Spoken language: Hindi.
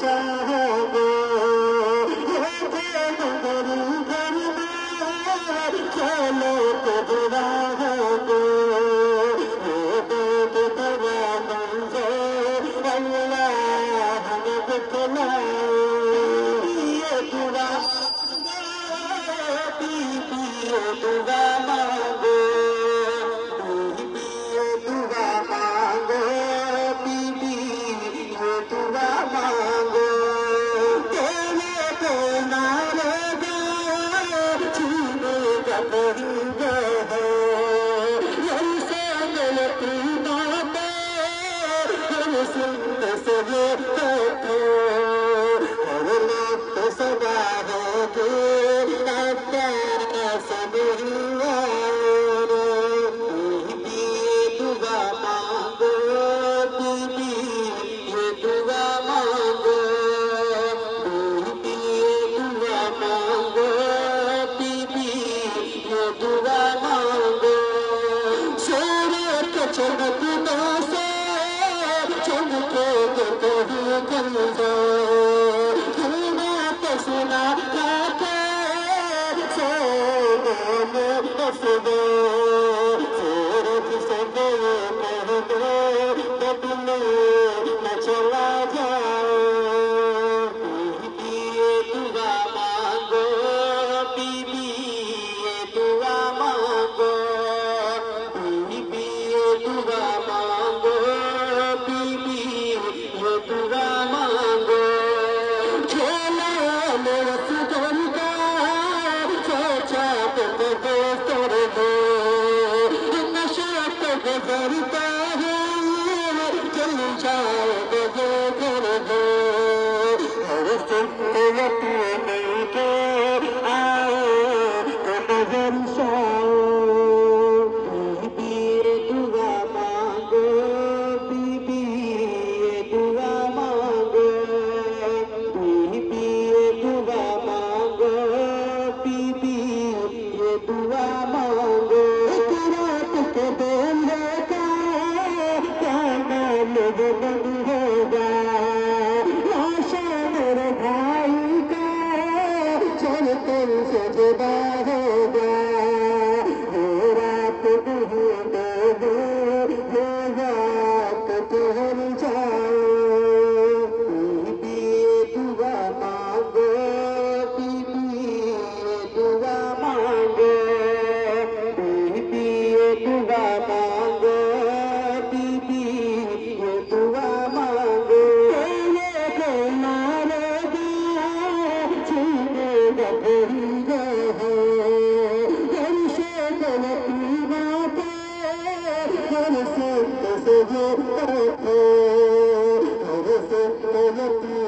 शाहो चलो तो बुरा हो अल्लाह हमें बतलाए ये दुआ बीबी ये दुआ मांगो बीबी ये दुआ मांगो बीबी ये दुआ मांगो तेरे को नारे छीने का करेंगे ऐसे मिलती बातें सुनते से ये कहते और लोग तो सदा होगे ऐसा नहीं बीबी ये दुआ मांगो बीबी ये दुआ मांगो बीबी ये दुआ मांगो बीबी ये दुआ मांगो सोने के चमकता से चमके तो ही गंजा सुना तो सुना के सोने में बस दो सूरज से दे कह दो बदले न चला जाओ बीबी ये दुआ मांगो बीबी ये दुआ मांगो बीबी ये दुआ मांगो बीबी ये दुआ मांगो खेलो मेरे सुगम का सोचा तो गुजर दो नशा तो गुजरता है चल जाओ गुजर दो और सुनते नहीं के आओ तो नजर साओ बीबी ये दुआ मांगो बीबी ये दुआ मांगो बीबी ये दुआ मांगो बीबी ये दुआ मांगो रात के बेले का क्या नाम बदन होगा लाशा मेरे भाई का चलते से जुदा होगा वो रात नहीं दोगे वो रात ठहर जाओ बीबी ये दुआ मांगो बीबी ये दुआ मांगो बीबी ये दुआ मांगो बीबी ये दुआ मांगो तेरे को नारे दिया छीने गठेंगे घर से गलती बातें घर से ये कहते घर से गलती